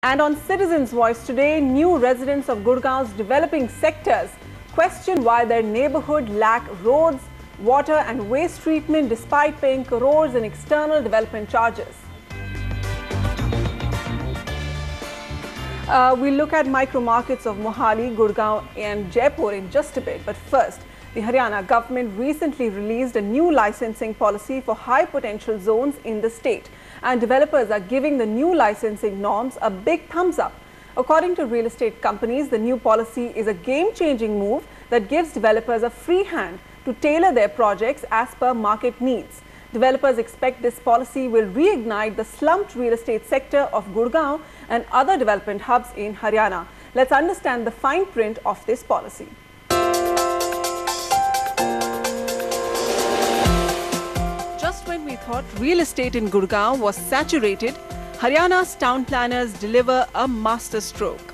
And on Citizens' Voice today, new residents of Gurgaon's developing sectors question why their neighborhood lack roads, water and waste treatment despite paying crores in external development charges. We'll look at micro markets of Mohali, Gurgaon and Jaipur in just a bit. But first, the Haryana government recently released a new licensing policy for high potential zones in the state. And developers are giving the new licensing norms a big thumbs up. According to real estate companies, the new policy is a game-changing move that gives developers a free hand to tailor their projects as per market needs. Developers expect this policy will reignite the slumped real estate sector of Gurgaon and other development hubs in Haryana. Let's understand the fine print of this policy. Just when we thought real estate in Gurgaon was saturated, Haryana's town planners deliver a masterstroke.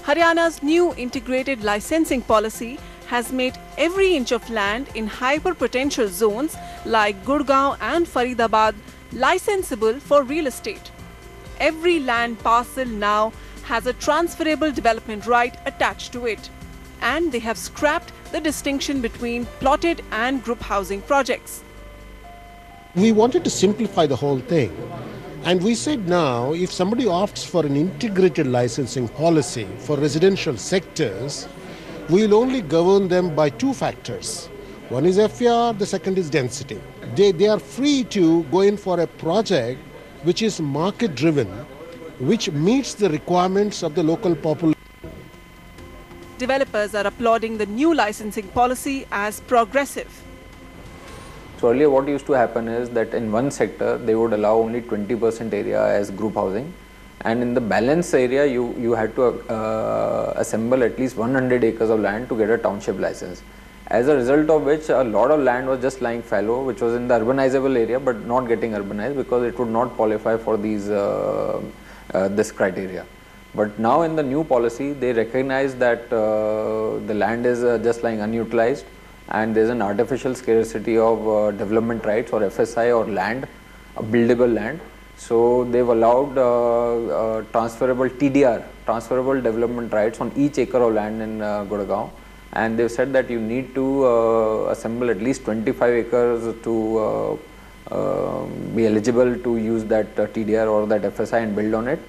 Haryana's new integrated licensing policy has made every inch of land in hyper-potential zones like Gurgaon and Faridabad licensable for real estate. Every land parcel now has a transferable development right attached to it, and they have scrapped the distinction between plotted and group housing projects. We wanted to simplify the whole thing, and we said now if somebody opts for an integrated licensing policy for residential sectors, we will only govern them by two factors. One is FAR, the second is density. They are free to go in for a project which is market driven, which meets the requirements of the local population. Developers are applauding the new licensing policy as progressive. So earlier what used to happen is that in one sector they would allow only 20% area as group housing, and in the balance area you had to assemble at least 100 acres of land to get a township license. As a result of which a lot of land was just lying fallow, which was in the urbanizable area but not getting urbanized because it would not qualify for these this criteria. But now in the new policy they recognize that the land is just lying unutilized, and there is an artificial scarcity of development rights or FSI or land, buildable land. So they have allowed transferable TDR, transferable development rights on each acre of land in Gurgaon, and they have said that you need to assemble at least 25 acres to be eligible to use that TDR or that FSI and build on it.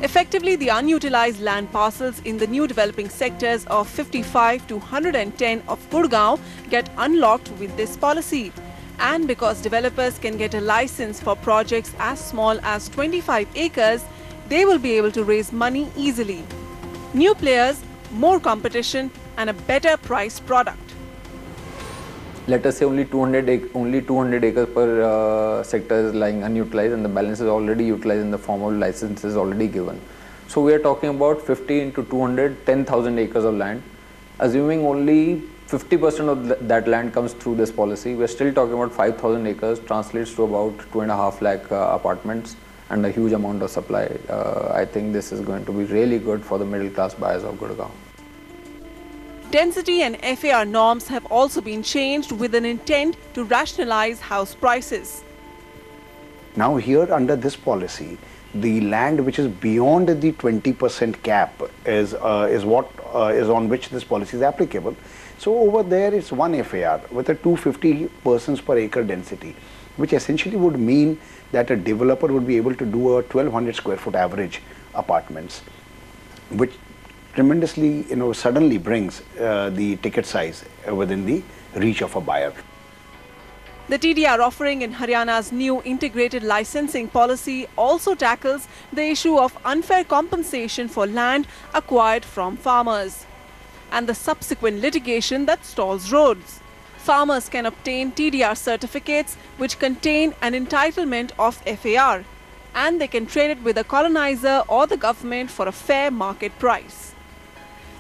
Effectively, the unutilized land parcels in the new developing sectors of 55 to 110 of Gurgaon get unlocked with this policy. And because developers can get a license for projects as small as 25 acres, they will be able to raise money easily. New players, more competition and a better priced product. Let us say only 200 acres per sector is lying unutilized, and the balance is already utilized in the form of licenses already given. So we are talking about 50 into 200, 10,000 acres of land. Assuming only 50% of that land comes through this policy, we are still talking about 5,000 acres, translates to about 2.5 lakh apartments and a huge amount of supply. I think this is going to be really good for the middle class buyers of Gurgaon. Density and FAR norms have also been changed with an intent to rationalize house prices. Now here under this policy, the land which is beyond the 20% cap is what is on which this policy is applicable. So over there it's one FAR with a 250 persons per acre density, which essentially would mean that a developer would be able to do a 1200 square foot average apartments, which tremendously suddenly brings the ticket size within the reach of a buyer. The TDR offering in Haryana's new integrated licensing policy also tackles the issue of unfair compensation for land acquired from farmers and the subsequent litigation that stalls roads. Farmers can obtain TDR certificates which contain an entitlement of FAR, and they can trade it with a colonizer or the government for a fair market price.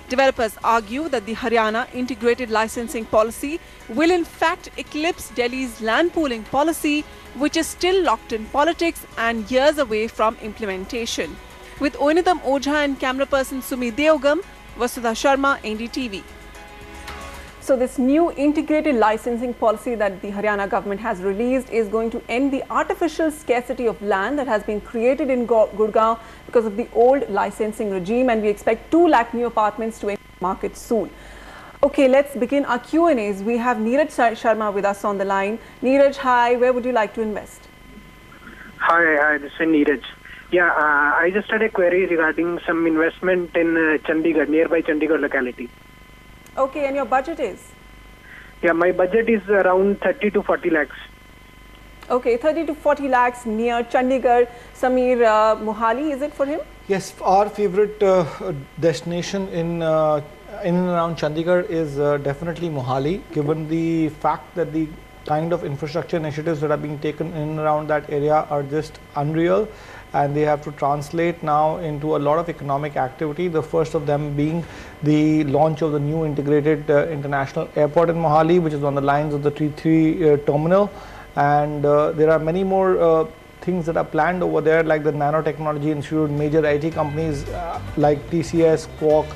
Developers argue that the Haryana integrated licensing policy will in fact eclipse Delhi's land pooling policy, which is still locked in politics and years away from implementation. With Oinidam Ojha and camera person Sumi Deogam, Vasudha Sharma, NDTV. So this new integrated licensing policy that the Haryana government has released is going to end the artificial scarcity of land that has been created in Gurgaon because of the old licensing regime, and we expect 2 lakh new apartments to enter the market soon. Okay, let's begin our Q&As. We have Neeraj Sharma with us on the line. Neeraj, hi, where would you like to invest? Hi, this is Neeraj. Yeah, I just had a query regarding some investment in Chandigarh, nearby Chandigarh locality. Okay, and your budget is? Yeah, my budget is around 30 to 40 lakhs. Okay, 30 to 40 lakhs near Chandigarh. Samir Mohali, is it for him? Yes, our favorite destination in and around Chandigarh is definitely Mohali, given the fact that the kind of infrastructure initiatives that are being taken in and around that area are just unreal, and they have to translate now into a lot of economic activity. The first of them being the launch of the new integrated international airport in Mohali, which is on the lines of the T3 terminal, and there are many more things that are planned over there, like the Nanotechnology Institute, major IT companies like TCS, Quark,